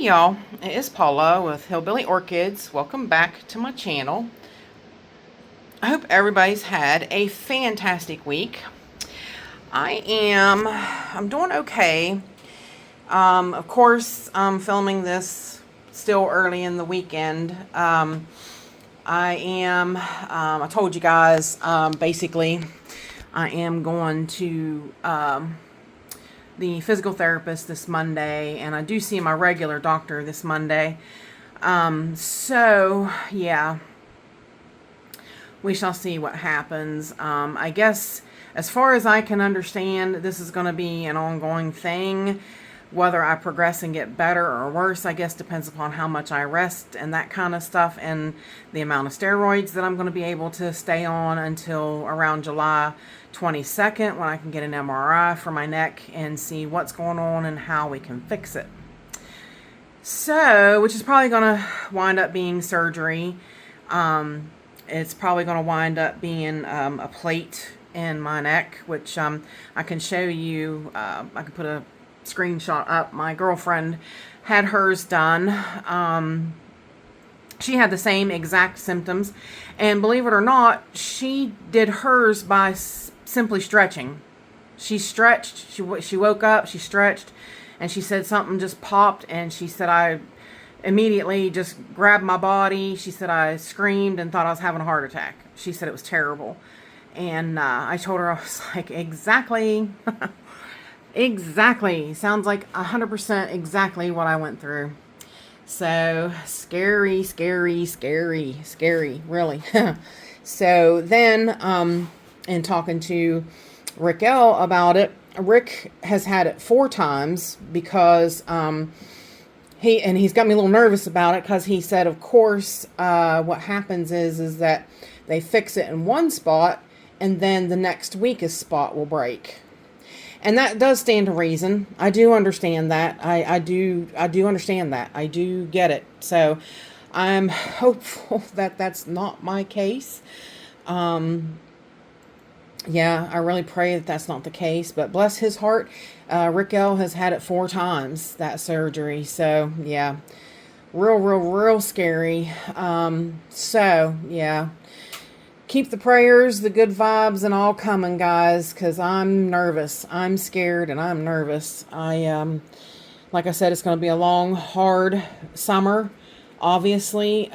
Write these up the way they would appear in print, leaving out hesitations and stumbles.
y'all, it is Paula with Hillbilly Orchids. Welcome back to my channel. I hope everybody's had a fantastic week. I'm doing okay. Of course, I'm filming this still early in the weekend. I told you guys, basically, I am going to the physical therapist this Monday, and I do see my regular doctor this Monday. So yeah, we shall see what happens. I guess as far as I can understand, this is going to be an ongoing thing. Whether I progress and get better or worse, I guess depends upon how much I rest and that kind of stuff, and the amount of steroids that I'm going to be able to stay on until around July 22nd, when I can get an MRI for my neck and see what's going on and how we can fix it. So, which is probably going to wind up being surgery. It's probably going to wind up being a plate in my neck, which I can show you. I can put a screenshot up. My girlfriend had hers done. She had the same exact symptoms, and believe it or not, she did hers by simply stretching. She stretched. She woke up, she stretched, and she said something just popped, and she said I immediately just grabbed my body. She said I screamed and thought I was having a heart attack. She said it was terrible. And I told her, I was like, exactly. Exactly. Sounds like 100% exactly what I went through. So scary, scary, scary, scary, really. So then, in talking to Raquel about it, Rick has had it 4 times because he's got me a little nervous about it, because he said, of course, what happens is that they fix it in one spot, and then the next week a spot will break. And that does stand to reason. I do understand that. I do understand that. I do get it. So I'm hopeful that that's not my case. Yeah, I really pray that that's not the case. But bless his heart, Raquel has had it 4 times, that surgery. So yeah, real scary. So yeah. Keep the prayers, the good vibes, and all coming, guys, because I'm nervous. I'm scared, and I'm nervous. Like I said, it's going to be a long, hard summer, obviously,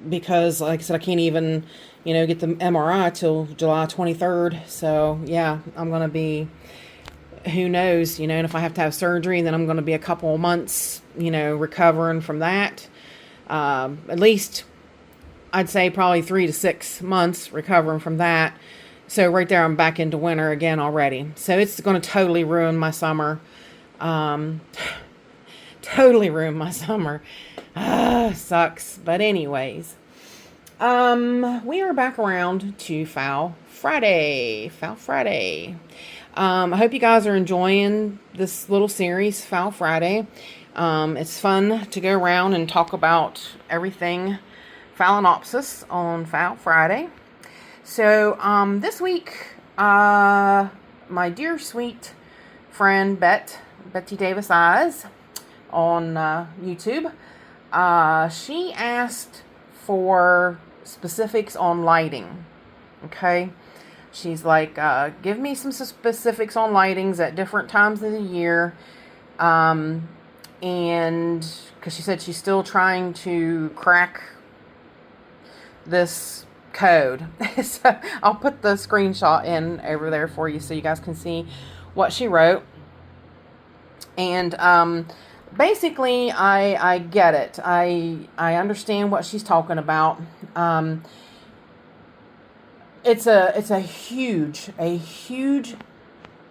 because, like I said, I can't even, get the MRI till July 23rd. So, yeah, I'm going to be, who knows, and if I have to have surgery, then I'm going to be a couple of months, recovering from that. At least I'd say probably 3 to 6 months recovering from that. So right there, I'm back into winter again already. So it's going to totally ruin my summer. Totally ruin my summer. Sucks. But anyways, we are back around to Phal Friday. Phal Friday. I hope you guys are enjoying this little series, Phal Friday. It's fun to go around and talk about everything Phalaenopsis on Phal Friday. So this week, my dear sweet friend Betty Davis Eyes on YouTube, she asked for specifics on lighting. Okay, she's like, give me some specifics on lightings at different times of the year, and because she said she's still trying to crack this code. So I'll put the screenshot in over there for you so you guys can see what she wrote. And basically I get it. I understand what she's talking about. It's a huge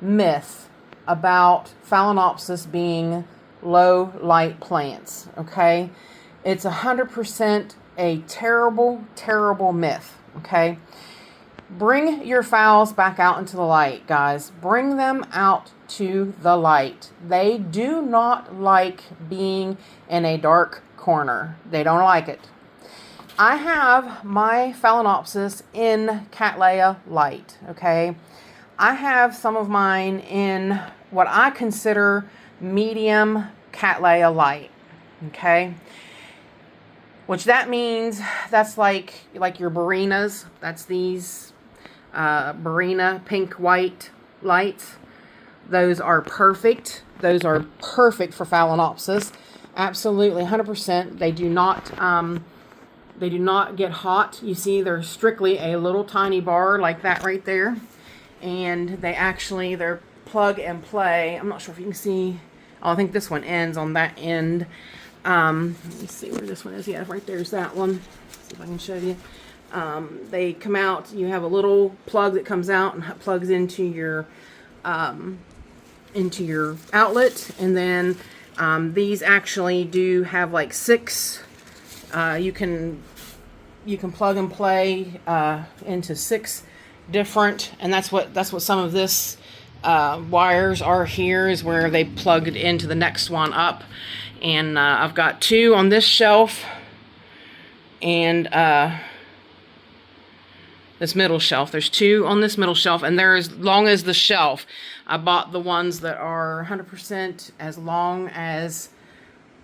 myth about Phalaenopsis being low light plants. Okay, it's 100% a terrible myth. Okay, bring your phals back out into the light, guys. Bring them out to the light. They do not like being in a dark corner. They don't like it. I have my Phalaenopsis in Cattleya light. Okay, I have some of mine in what I consider medium Cattleya light. Okay. Which that means that's like your Barinas. That's these Barina pink white lights. Those are perfect. Those are perfect for Phalaenopsis. Absolutely, 100%. They do not get hot. You see, they're strictly a little tiny bar like that right there. And they're plug and play. I'm not sure if you can see. Oh, I think this one ends on that end. Let me see where this one is. Yeah, right there's that one. Let's see if I can show you. They come out. You have a little plug that comes out and plugs into your outlet, and then these actually do have like 6. You can plug and play into 6 different, and that's what some of this wires are here, is where they plug it into the next one up. And I've got 2 on this shelf, and this middle shelf. There's 2 on this middle shelf, and they're as long as the shelf. I bought the ones that are 100% as long as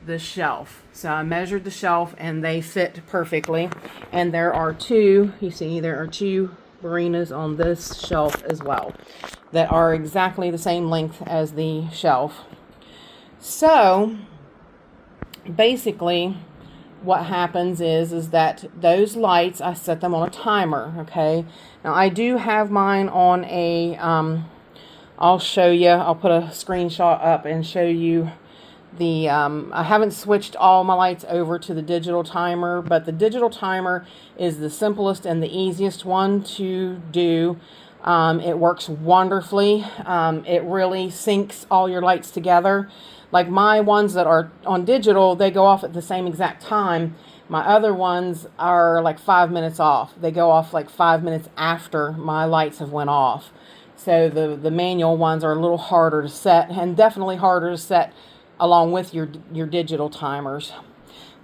the shelf. So I measured the shelf, and they fit perfectly. And there are 2, you see, there are 2 Barinas on this shelf as well that are exactly the same length as the shelf. So basically what happens is that those lights, I set them on a timer. Okay, now I do have mine on a I'll show you, I'll put a screenshot up and show you the I haven't switched all my lights over to the digital timer, but the digital timer is the simplest and the easiest one to do. It works wonderfully. It really syncs all your lights together. Like my ones that are on digital, they go off at the same exact time. My other ones are like 5 minutes off. They go off like 5 minutes after my lights have went off. So the manual ones are a little harder to set, and definitely harder to set along with your digital timers.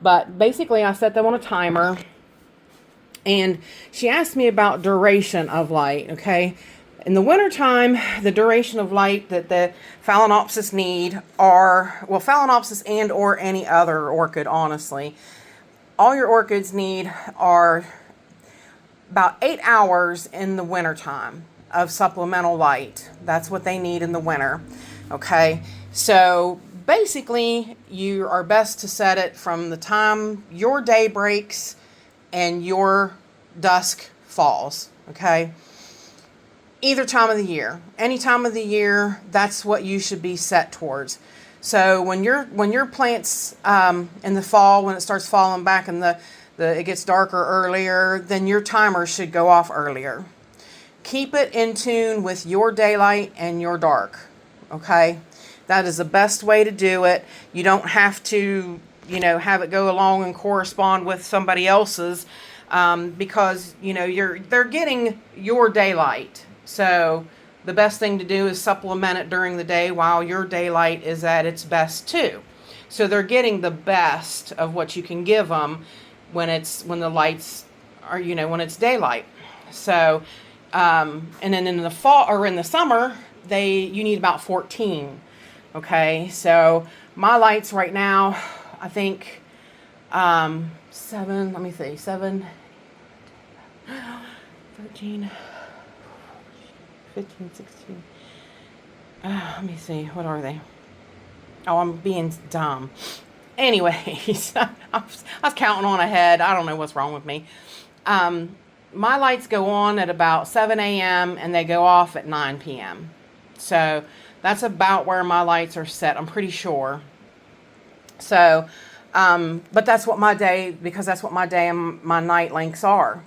But basically I set them on a timer, and she asked me about duration of light. Okay, in the wintertime, the duration of light that the Phalaenopsis need are, well, Phalaenopsis and or any other orchid, honestly. All your orchids need are about 8 hours in the wintertime of supplemental light. That's what they need in the winter. Okay, so basically you are best to set it from the time your day breaks and your dusk falls. Okay, either time of the year, any time of the year, that's what you should be set towards. So when your plants in the fall, when it starts falling back and it gets darker earlier, then your timer should go off earlier. Keep it in tune with your daylight and your dark. Okay, that is the best way to do it. You don't have to, have it go along and correspond with somebody else's, because they're getting your daylight. So the best thing to do is supplement it during the day while your daylight is at its best too. So they're getting the best of what you can give them when the lights are, when it's daylight. So, and then in the fall or in the summer, you need about 14. Okay, so my lights right now, I think 7, let me see, 7, 13, 15, 16. Let me see, what are they? Oh, I'm being dumb. Anyways, I was counting on ahead. I don't know what's wrong with me. My lights go on at about 7 a.m. and they go off at 9 p.m. So that's about where my lights are set, I'm pretty sure. So, but that's what my day, because that's what my day and my night lengths are.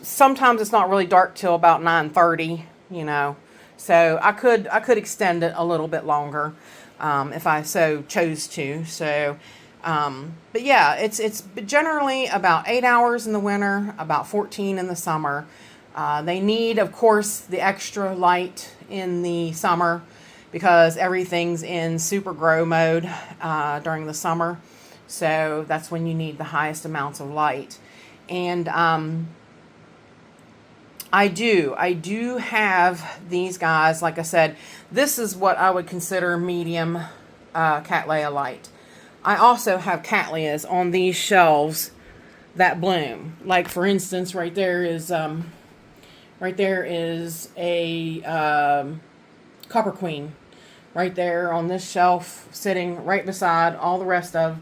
Sometimes it's not really dark till about 9:30, so I could extend it a little bit longer, if I so chose to. So, but yeah, it's generally about 8 hours in the winter, about 14 in the summer. They need, of course, the extra light in the summer because everything's in super grow mode during the summer. So that's when you need the highest amounts of light. And I do have these guys. Like I said, this is what I would consider medium Cattleya light. I also have cattleyas on these shelves that bloom. Like for instance, right there is a copper queen right there on this shelf, sitting right beside all the rest of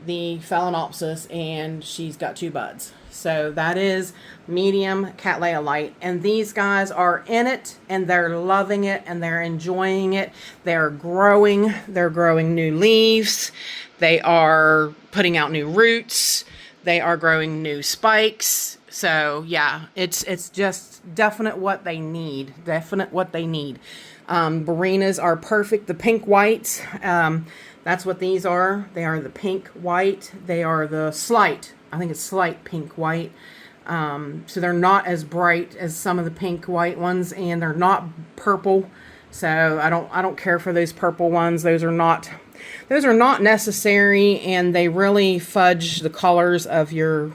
the Phalaenopsis, and she's got 2 buds. So that is medium Cattleya light, and these guys are in it, and they're loving it, and they're enjoying it. They're growing new leaves, they are putting out new roots, they are growing new spikes. So yeah, it's just definite what they need. Barinas are perfect. The pink whites, that's what these are. They are the pink white. They are the slight, I think it's slight pink white. So they're not as bright as some of the pink white ones, and they're not purple. So I don't care for those purple ones. Those are not necessary, and they really fudge the colors of your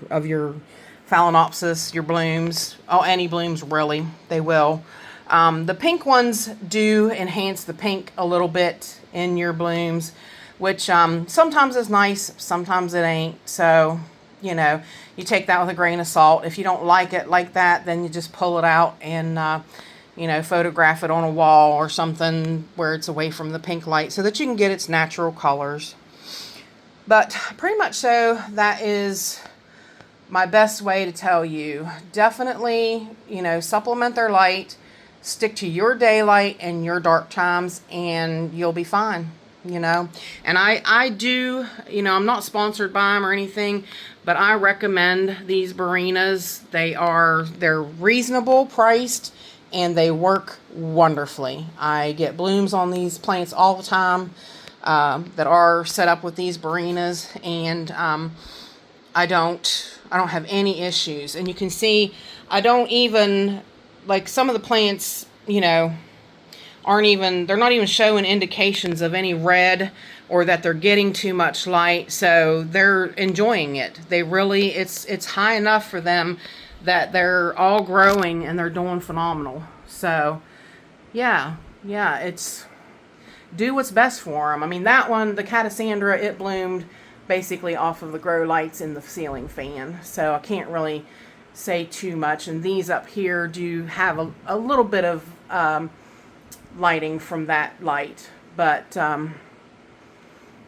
Phalaenopsis, your blooms. Oh, any blooms really, they will. The pink ones do enhance the pink a little bit in your blooms, which sometimes is nice, sometimes it ain't. So, you know, you take that with a grain of salt. If you don't like it like that, then you just pull it out and, you know, photograph it on a wall or something where it's away from the pink light so that you can get its natural colors. But pretty much so, that is my best way to tell you. Definitely, you know, supplement their light. Stick to your daylight and your dark times, and you'll be fine, you know. And I do, you know, I'm not sponsored by them or anything, but I recommend these Barinas. They're reasonable priced, and they work wonderfully. I get blooms on these plants all the time that are set up with these Barinas, and I don't have any issues. And you can see I don't even, like, some of the plants, you know, they're not even showing indications of any red or that they're getting too much light. So they're enjoying it. They really, it's high enough for them that they're all growing and they're doing phenomenal. So yeah, it's do what's best for them. I mean, that one, the Catasandra, it bloomed basically off of the grow lights in the ceiling fan. So I can't really say too much. And these up here do have a little bit of lighting from that light, but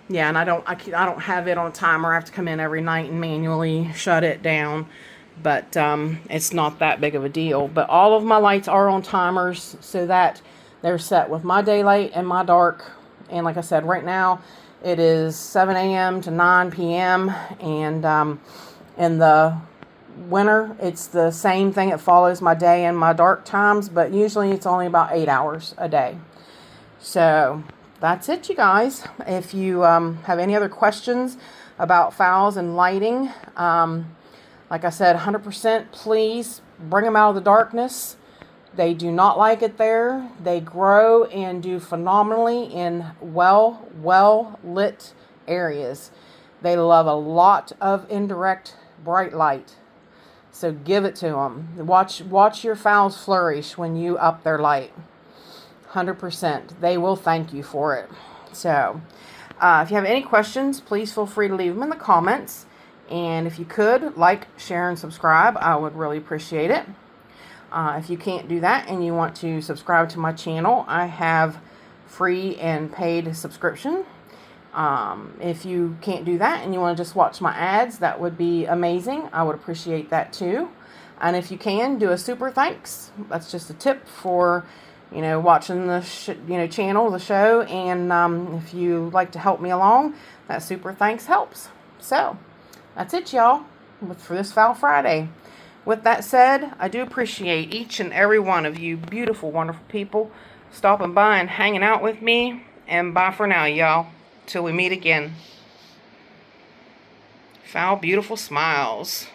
yeah, and I don't have it on a timer. I have to come in every night and manually shut it down, but it's not that big of a deal. But all of my lights are on timers so that they're set with my daylight and my dark. And like I said, right now it is 7 a.m. to 9 p.m. and in the winter it's the same thing. It follows my day and my dark times, but usually it's only about 8 hours a day. So that's it, you guys. If you have any other questions about phals and lighting, like I said, 100%, please bring them out of the darkness. They do not like it there. They grow and do phenomenally in well lit areas. They love a lot of indirect bright light. So give it to them. Watch your phals flourish when you up their light. 100%. They will thank you for it. So if you have any questions, please feel free to leave them in the comments. And if you could, like, share, and subscribe, I would really appreciate it. If you can't do that and you want to subscribe to my channel, I have free and paid subscription. If you can't do that and you want to just watch my ads, that would be amazing. I would appreciate that too. And if you can, do a super thanks. That's just a tip for, you know, watching the channel, the show. And if you like to help me along, that super thanks helps. So that's it, y'all, for this Phal Friday. With that said, I do appreciate each and every one of you beautiful, wonderful people stopping by and hanging out with me. And bye for now, y'all. Till we meet again. Phal beautiful smiles.